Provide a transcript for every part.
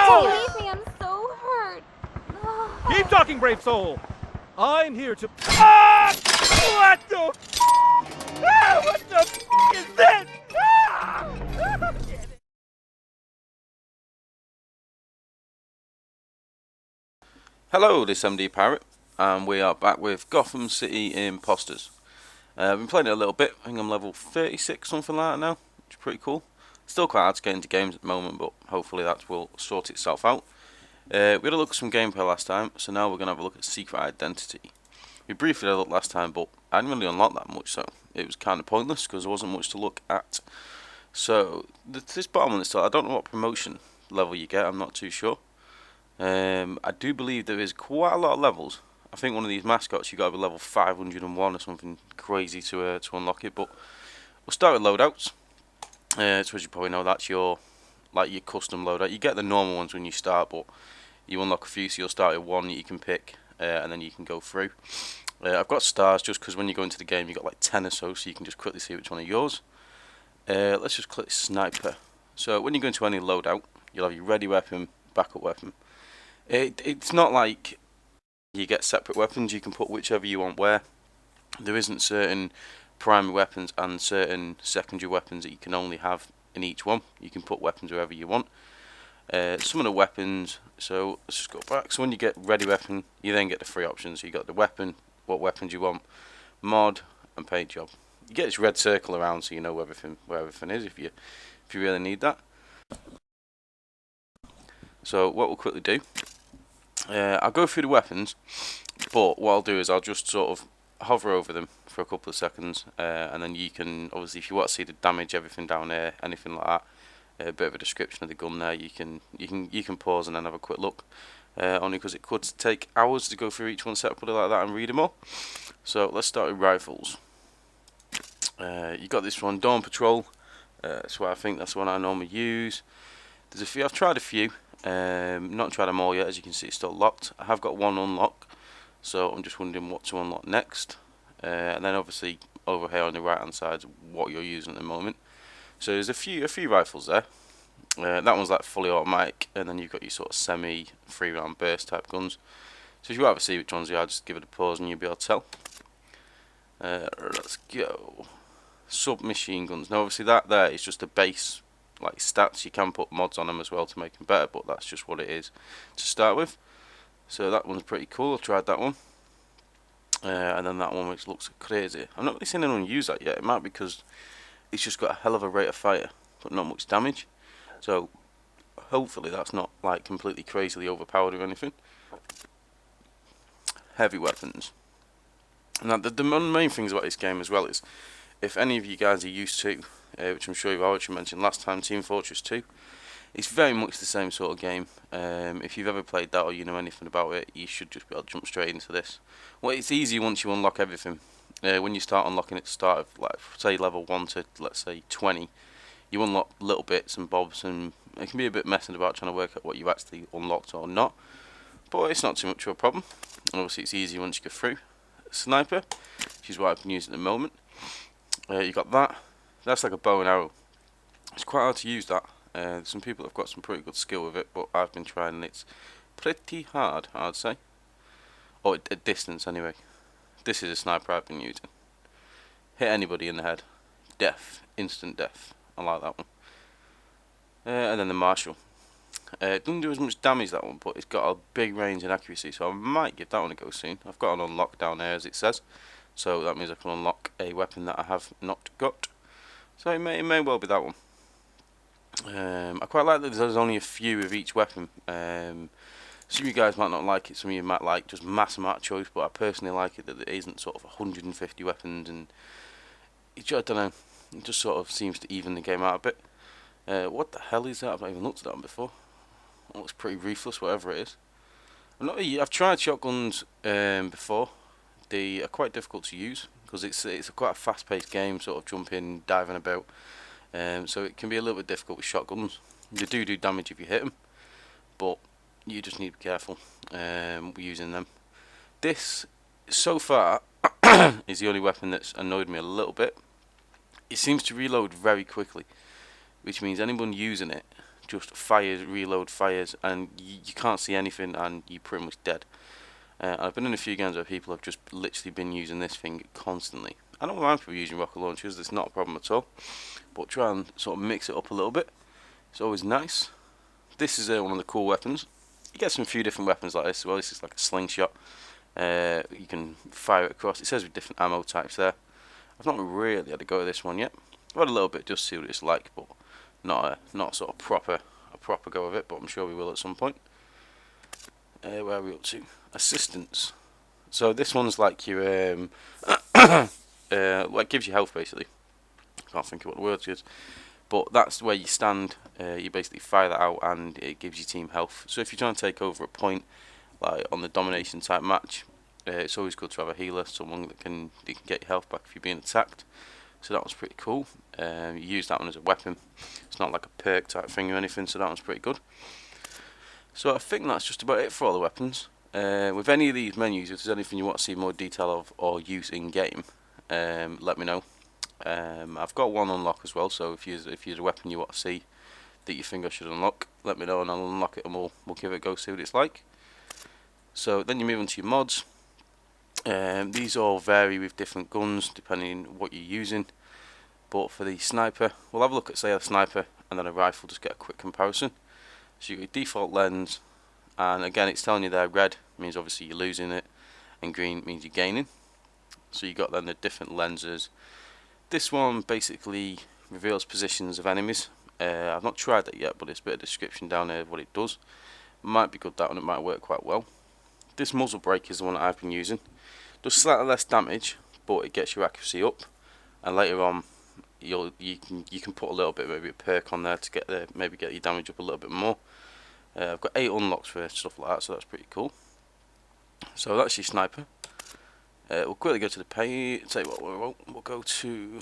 Ow! Leave me, I'm so hurt. Keep talking, brave soul. I'm here to. Ah! What the? Ah! What the is this? Ah! Hello, this is MD Pirate, and we are back with Gotham City Impostors. I've been playing it a little bit. I think I'm level 36, something like that now, which is pretty cool. Still quite hard to get into games at the moment, but hopefully that will sort itself out. We had a look at some gameplay last time, so now we're going to have a look at Secret Identity. We briefly had a look last time, but I didn't really unlock that much, so it was kind of pointless because there wasn't much to look at. So, this bottom on this I don't know what promotion level you get, I'm not too sure. I do believe there is quite a lot of levels. I think one of these mascots you got to be level 501 or something crazy to unlock it. But we'll start with loadouts. So as you probably know, that's your custom loadout. You get the normal ones when you start, but you unlock a few. So you'll start with one that you can pick, and then you can go through. I've got stars just because when you go into the game, you got like 10 or so you can just quickly see which one are yours. Let's just click sniper. So when you go into any loadout, you'll have your ready weapon, backup weapon. It's not like you get separate weapons. You can put whichever you want where. There isn't certain primary weapons and certain secondary weapons that you can only have in each one. You can put weapons wherever you want. Some of the weapons, so let's just go back. So when you get ready weapon, you then get the three options. You got the weapon, what weapons you want, mod, and paint job. You get this red circle around so you know where everything is if you really need that. So what we'll quickly do, I'll go through the weapons, but what I'll do is I'll just sort of hover over them for a couple of seconds, and then you can, obviously if you want to see the damage, everything down there, anything like that, a bit of a description of the gun there, you can pause and then have a quick look, only because it could take hours to go through each one separately like that and read them all. So let's start with rifles. You got this one, Dawn Patrol, so I think that's the one I normally use. There's a few, I've tried a few. Not tried them all yet, as you can see it's still locked. I have got one unlock, so I'm just wondering what to unlock next. And then obviously over here on the right hand side is what you're using at the moment. So there's a few rifles there. That one's like fully automatic, and then you've got your sort of semi 3-round burst type guns. So if you rather see which ones you are, just give it a pause and you'll be able to tell. Let's go. Submachine guns. Now obviously that there is just a base like stats. You can put mods on them as well to make them better, but that's just what it is to start with. So that one's pretty cool. I tried that one, and then that one which looks crazy. I've not really seen anyone use that yet. It might be because it's just got a hell of a rate of fire but not much damage, so hopefully that's not like completely crazily overpowered or anything. Heavy weapons. Now the main things about this game as well is, if any of you guys are used to, which I'm sure you've already mentioned last time, Team Fortress 2, it's very much the same sort of game. If you've ever played that or you know anything about it, you should just be able to jump straight into this. Well, it's easy once you unlock everything. When you start unlocking at the start of, like, say level 1 to, let's say, 20, you unlock little bits and bobs, and it can be a bit messing about trying to work out what you actually unlocked or not. But it's not too much of a problem. And obviously it's easy once you go through. Sniper, which is what I've been using at the moment. You got that. That's like a bow and arrow. It's quite hard to use that. There's some people that have got some pretty good skill with it, but I've been trying and it's pretty hard, I'd say. Or at distance anyway. This is a sniper I've been using. Hit anybody in the head. Death. Instant death. I like that one. And then the Marshal. It doesn't do as much damage, that one, but it's got a big range and accuracy, so I might give that one a go soon. I've got an unlock down there as it says, so that means I can unlock a weapon that I have not got. So it may well be that one. I quite like that there's only a few of each weapon. Some of you guys might not like it, some of you might like just mass amount of choice, but I personally like it that there isn't sort of 150 weapons, and I don't know, it just sort of seems to even the game out a bit. What the hell is that? I've not even looked at that before. It looks pretty ruthless, whatever it is. I've tried shotguns before. They are quite difficult to use because it's quite a fast-paced game, sort of jumping, diving about. So it can be a little bit difficult with shotguns. They do damage if you hit them, but you just need to be careful using them. This, so far, is the only weapon that's annoyed me a little bit. It seems to reload very quickly, which means anyone using it just fires, reload, fires, and you can't see anything, and you're pretty much dead. I've been in a few games where people have just literally been using this thing constantly. I don't mind people using rocket launchers, it's not a problem at all, but try and sort of mix it up a little bit. It's always nice. This is one of the cool weapons. You get some few different weapons like this as well. This is like a slingshot. You can fire it across. It says with different ammo types there. I've not really had to go with this one yet. I've had a little bit just to see what it's like, but not sort of proper go of it. But I'm sure we will at some point. Where are we up to? Assistance. So this one's like your like gives you health basically. I can't think of what the word is, but that's where you stand. You basically fire that out, and it gives your team health. So if you're trying to take over a point, like on the domination type match, it's always good to have a healer, someone that can get your health back if you're being attacked. So that was pretty cool. You use that one as a weapon. It's not like a perk type thing or anything, so that one's pretty good. So I think that's just about it for all the weapons. With any of these menus, if there's anything you want to see more detail of or use in game, let me know. I've got one unlock as well, so if there's a weapon you want to see that you think I should unlock, let me know and I'll unlock it, and we'll give it a go, see what it's like. So then you move on to your mods. These all vary with different guns depending on what you're using, but for the sniper, we'll have a look at, say, a sniper and then a rifle, just get a quick comparison. So you got your default lens, and again it's telling you there red means obviously you're losing it, and green means you're gaining. So you got then the different lenses. This one basically reveals positions of enemies. I've not tried that yet, but there's a bit of description down there of what it does. Might be good, that one, it might work quite well. This Muzzle Break is the one that I've been using. Does slightly less damage, but it gets your accuracy up, and later on you can put a little bit, maybe a perk on there to get maybe get your damage up a little bit more. I've got 8 unlocks for stuff like that, so that's pretty cool. So that's your sniper. We'll quickly go to the page. Tell you what, we'll go to.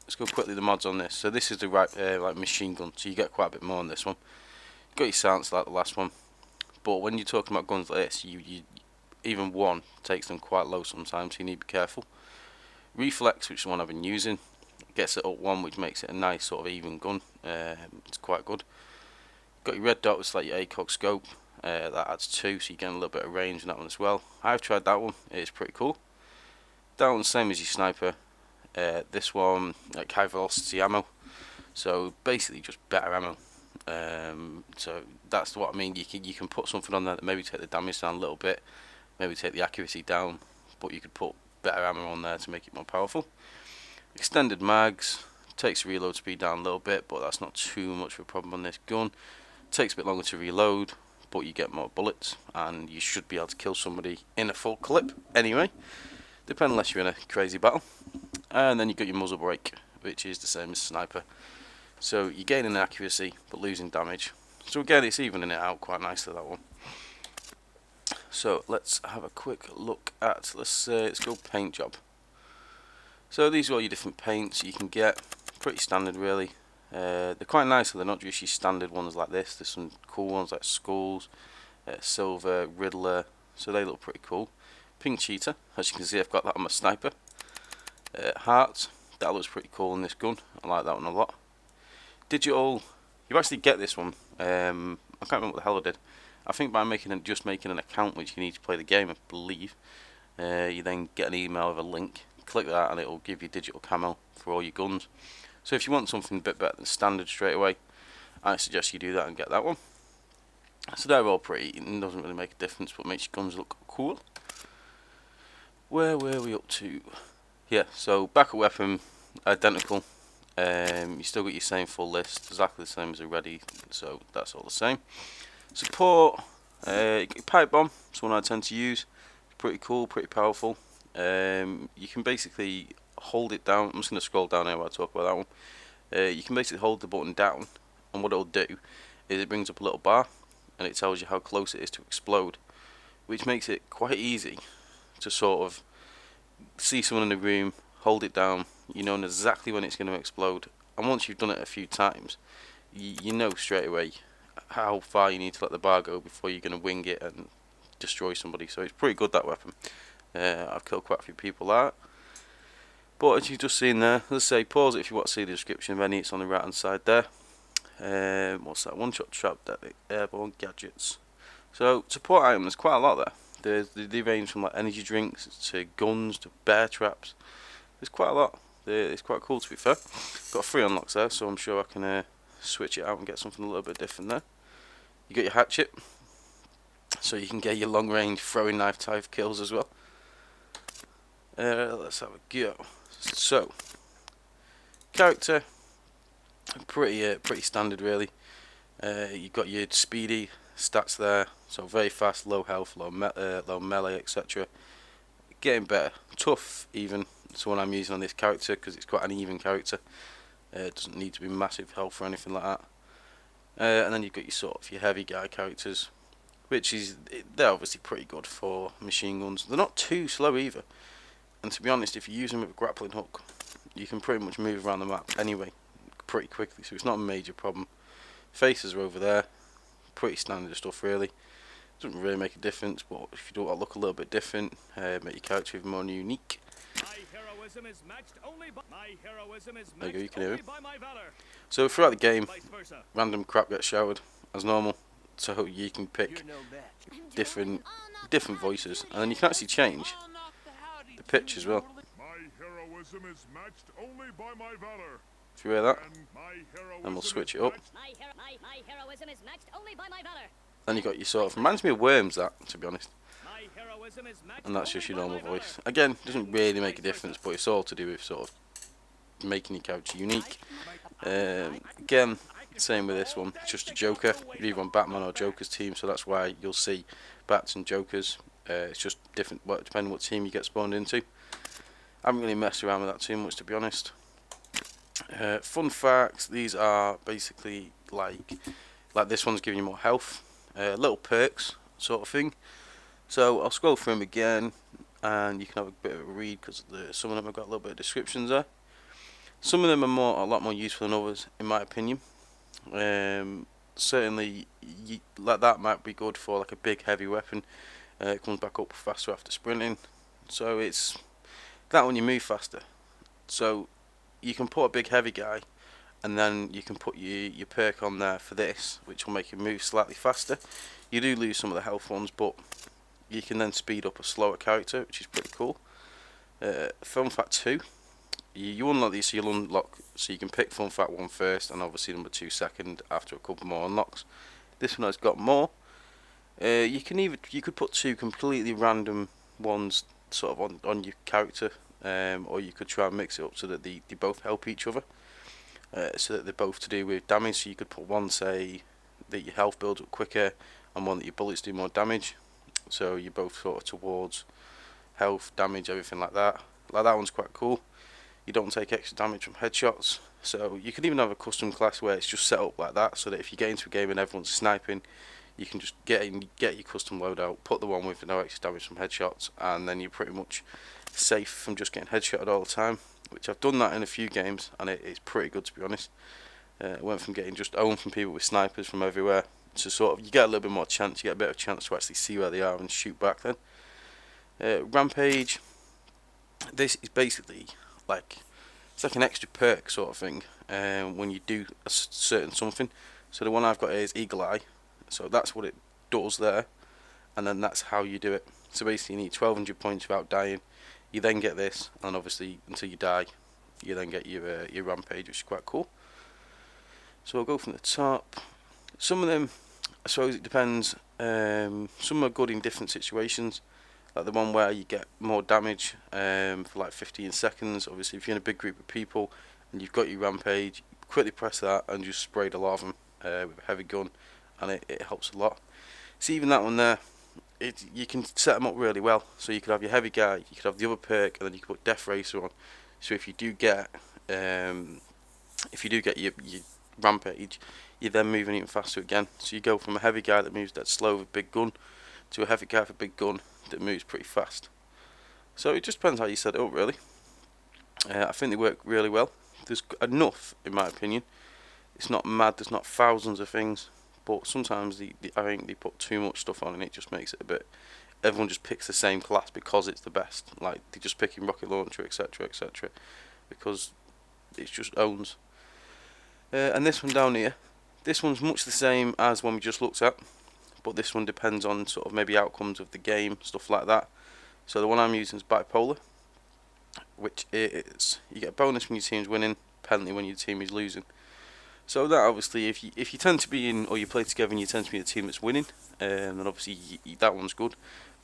Let's go quickly the mods on this. So this is the like machine gun, so you get quite a bit more on this one. You've got your silence like the last one, but when you're talking about guns like this, you even one takes them quite low sometimes, so you need to be careful. Reflex, which is the one I've been using, gets it up 1, which makes it a nice sort of even gun. It's quite good. Got your red dot, which is like your ACOG scope. That adds 2, so you get a little bit of range in that one as well. I've tried that one, it's pretty cool. That one's the same as your sniper. This one, like high velocity ammo, so basically just better ammo. So that's what I mean. You can put something on there that maybe take the damage down a little bit, maybe take the accuracy down, but you could put better ammo on there to make it more powerful. Extended mags takes the reload speed down a little bit, but that's not too much of a problem on this gun. Takes a bit longer to reload, but you get more bullets, and you should be able to kill somebody in a full clip anyway, depending unless you're in a crazy battle. And then you got your Muzzle Break, which is the same as sniper. So you're gaining accuracy but losing damage. So again, it's evening it out quite nicely, that one. So let's have a quick look at, let's go paint job. So these are all your different paints you can get, pretty standard really. They're quite nice, so they're not just your standard ones like this. There's some cool ones like Skulls, Silver, Riddler, so they look pretty cool. Pink Cheetah, as you can see I've got that on my sniper. Heart, that looks pretty cool in this gun, I like that one a lot. Digital, you actually get this one, I can't remember what the hell I did. I think by just making an account which you need to play the game, I believe. You then get an email with a link, click that and it will give you digital camo for all your guns. So if you want something a bit better than standard straight away, I suggest you do that and get that one. So they're all pretty, it doesn't really make a difference, but makes your guns look cool. Where were we up to? Yeah, so backup weapon, identical. You still got your same full list, exactly the same as already, so that's all the same. Support, you got your pipe bomb, it's one I tend to use. It's pretty cool, pretty powerful. You can basically hold it down. I'm just going to scroll down here while I talk about that one. You can basically hold the button down, and what it'll do is it brings up a little bar and it tells you how close it is to explode, which makes it quite easy to sort of see someone in the room, hold it down, you know exactly when it's going to explode, and once you've done it a few times, you know straight away how far you need to let the bar go before you're going to wing it and destroy somebody. So it's pretty good, that weapon. I've killed quite a few people out. But as you've just seen there, let's say pause it if you want to see the description of any, it's on the right hand side there. What's that? One-shot trap, airborne gadgets. So support items, there's quite a lot there. They range from like energy drinks to guns to bear traps. There's quite a lot. It's quite cool, to be fair. Got 3 unlocks there, so I'm sure I can switch it out and get something a little bit different there. You got your hatchet, so you can get your long-range throwing knife type kills as well. Let's have a go. So, character, pretty standard really. You've got your speedy stats there, so very fast, low health, low melee, etc. Getting better, tough even. It's the one I'm using on this character because it's quite an even character. It doesn't need to be massive health or anything like that. And then you've got your sort of your heavy guy characters, which is they're obviously pretty good for machine guns. They're not too slow either. And to be honest, if you use them with a grappling hook, you can pretty much move around the map anyway, pretty quickly. So it's not a major problem. Faces are over there, pretty standard stuff really. Doesn't really make a difference, but if you do want to look a little bit different, make your character even more unique. There you go, you can hear him. So throughout the game, random crap gets shouted as normal, so you can pick different voices, and then you can actually change the pitch as well. If you hear that, then we'll switch it up. Then you got your sort of, reminds me of Worms, that, to be honest. And that's just your normal voice. Again, doesn't really make a difference, but it's all to do with sort of making your character unique. Again, same with this one, it's just a Joker. You're either on Batman or Joker's team, so that's why you'll see Bats and Jokers. It's just different, depending on what team you get spawned into. I haven't really messed around with that too much, to be honest. Fun facts, these are basically like this one's giving you more health, little perks sort of thing. So I'll scroll through them again, and you can have a bit of a read because some of them have got a little bit of descriptions there. Some of them are a lot more useful than others, in my opinion. Certainly, like that might be good for like a big heavy weapon. It comes back up faster after sprinting, so it's that when you move faster. So you can put a big heavy guy, and then you can put your perk on there for this, which will make you move slightly faster. You do lose some of the health ones, but you can then speed up a slower character, which is pretty cool. Fun fact 2, you unlock these, so you'll unlock, so you can pick fun fact 1 first, and obviously number 2 second after a couple more unlocks. This one has got more. You could put 2 completely random ones sort of on your character, or you could try and mix it up so that they both help each other. So that they're both to do with damage. So you could put one, say, that your health builds up quicker, and one that your bullets do more damage. So you're both sort of towards health, damage, everything like that. Like that one's quite cool. You don't take extra damage from headshots. So you could even have a custom class where it's just set up like that, so that if you get into a game and everyone's sniping, you can just get your custom loadout, put the one with no extra damage from headshots, and then you're pretty much safe from just getting headshotted all the time. Which I've done that in a few games, and it's pretty good, to be honest. I went from getting just owned from people with snipers from everywhere to sort of, you get a little bit more chance, you get a bit of chance to actually see where they are and shoot back then. Rampage, this is basically like, it's like an extra perk sort of thing when you do a certain something. So the one I've got here is Eagle Eye, so that's what it does there, and then that's how you do it. So basically you need 1200 points without dying. You then get this, and obviously until you die, you then get your Rampage, which is quite cool. So I'll go from the top. Some of them, I suppose it depends. Some are good in different situations, like the one where you get more damage for like 15 seconds. Obviously, if you're in a big group of people and you've got your Rampage, quickly press that and just spray a lot of them with a heavy gun, and it helps a lot. See, even that one there, you can set them up really well. So you could have your heavy guy, you could have the other perk, and then you could put Death Racer on. So if you do get your Rampage, you're then moving even faster again. So you go from a heavy guy that moves that slow with a big gun to a heavy guy with a big gun that moves pretty fast. So it just depends how you set it up, really. I think they work really well. There's enough, in my opinion. It's not mad. There's not thousands of things. But sometimes I think they put too much stuff on, and it just makes it a bit. Everyone just picks the same class because it's the best. Like they're just picking rocket launcher, etc., because it's just owns. And this one down here, This one's much the same as one we just looked at, but this one depends on sort of maybe outcomes of the game, stuff like that. So the one I'm using is bipolar, which is you get a bonus when your team's winning, penalty when your team is losing. So that obviously, if you tend to be in, or you play together and you tend to be the team that's winning, then obviously that one's good,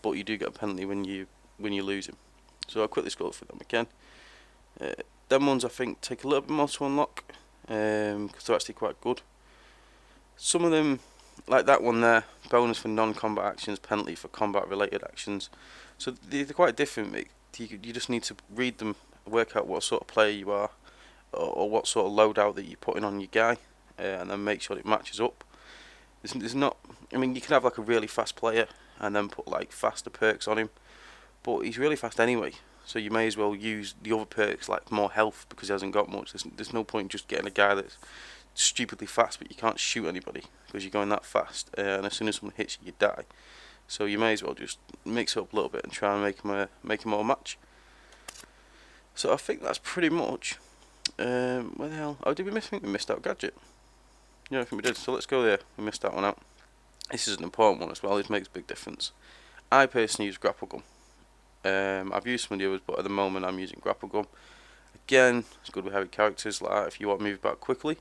but you do get a penalty when you're losing. So I'll quickly scroll through them again. Them ones I think take a little bit more to unlock, because they're actually quite good. Some of them, like that one there, bonus for non-combat actions, penalty for combat-related actions. So they're quite different. You just need to read them, work out what sort of player you are, or what sort of loadout that you're putting on your guy, and then make sure it matches up. There's not. I mean, you can have like a really fast player and then put like faster perks on him, but he's really fast anyway. So you may as well use the other perks like more health because he hasn't got much. There's no point just getting a guy that's stupidly fast but you can't shoot anybody because you're going that fast, and as soon as someone hits you, you die. So you may as well just mix it up a little bit and try and make him all match. So I think that's pretty much. Where the hell? Oh, did we miss? I think we missed out gadget. Yeah, I think we did. So let's go there. We missed that one out. This is an important one as well. This makes a big difference. I personally use grapple gun. I've used some of the others, but at the moment I'm using grapple gun. Again, it's good with heavy characters like that. If you want to move back quickly,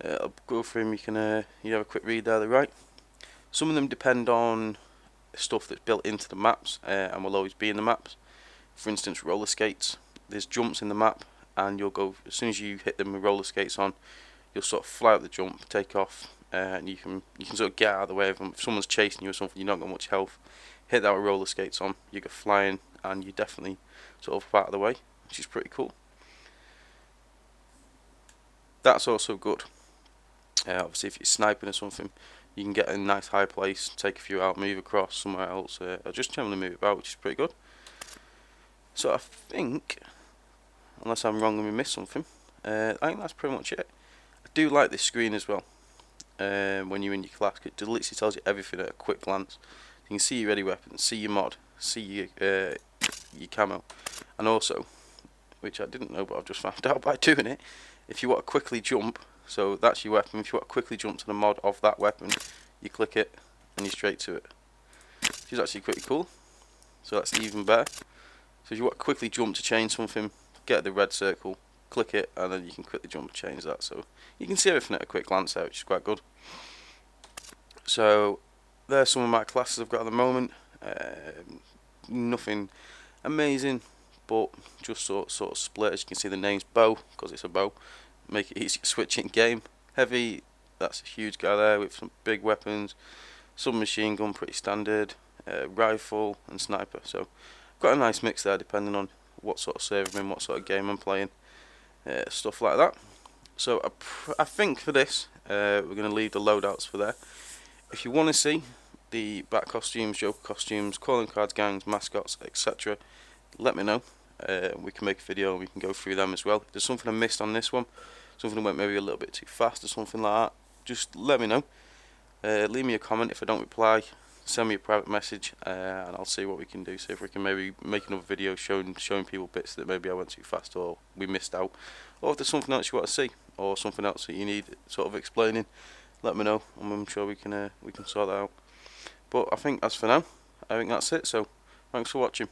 I'll go through them. You can you have a quick read there. They're right. Some of them depend on stuff that's built into the maps and will always be in the maps. For instance, roller skates. There's jumps in the map, and you'll go as soon as you hit them with roller skates on. You'll sort of fly out the jump, take off, and you can sort of get out of the way of them. If someone's chasing you or something, you're not got much health. Hit that with roller skates on, you go flying, and you're definitely sort of out of the way, which is pretty cool. That's also good. Obviously, if you're sniping or something, you can get in a nice high place, take a few out, move across somewhere else, or just generally move about, which is pretty good. So I think, unless I'm wrong and we missed something, I think that's pretty much it. I do like this screen as well. When you're in your class, it literally tells you everything at a quick glance. You can see your ready weapon, see your mod, see your camo, and also, which I didn't know but I've just found out by doing it, if you want to quickly jump, so that's your weapon, if you want to quickly jump to the mod of that weapon, you click it and you're straight to it, which is actually pretty cool. So that's even better. So if you want to quickly jump to change something, get the red circle, click it, and then you can quickly jump and change that. So you can see everything at a quick glance there, which is quite good. So there's some of my classes I've got at the moment. Nothing amazing, but just sort of split. As you can see, the name's bow because it's a bow. Make it easy to switch in game. Heavy, that's a huge guy there with some big weapons. Some machine gun, pretty standard. Rifle and sniper. So got a nice mix there depending on what sort of server I'm in, what sort of game I'm playing, stuff like that. So I think for this we're going to leave the loadouts for there. If you want to see the bat costumes, Joker costumes, calling cards, gangs, mascots, etc., let me know. We can make a video and we can go through them as well. If there's something I missed on this one, something that went maybe a little bit too fast or something like that, just let me know. Leave me a comment. If I don't reply, send me a private message, and I'll see what we can do. See if we can maybe make another video showing people bits that maybe I went too fast or we missed out, or if there's something else you want to see or something else that you need sort of explaining, let me know, and I'm sure we can sort that out. But I think as for now, I think that's it. So thanks for watching.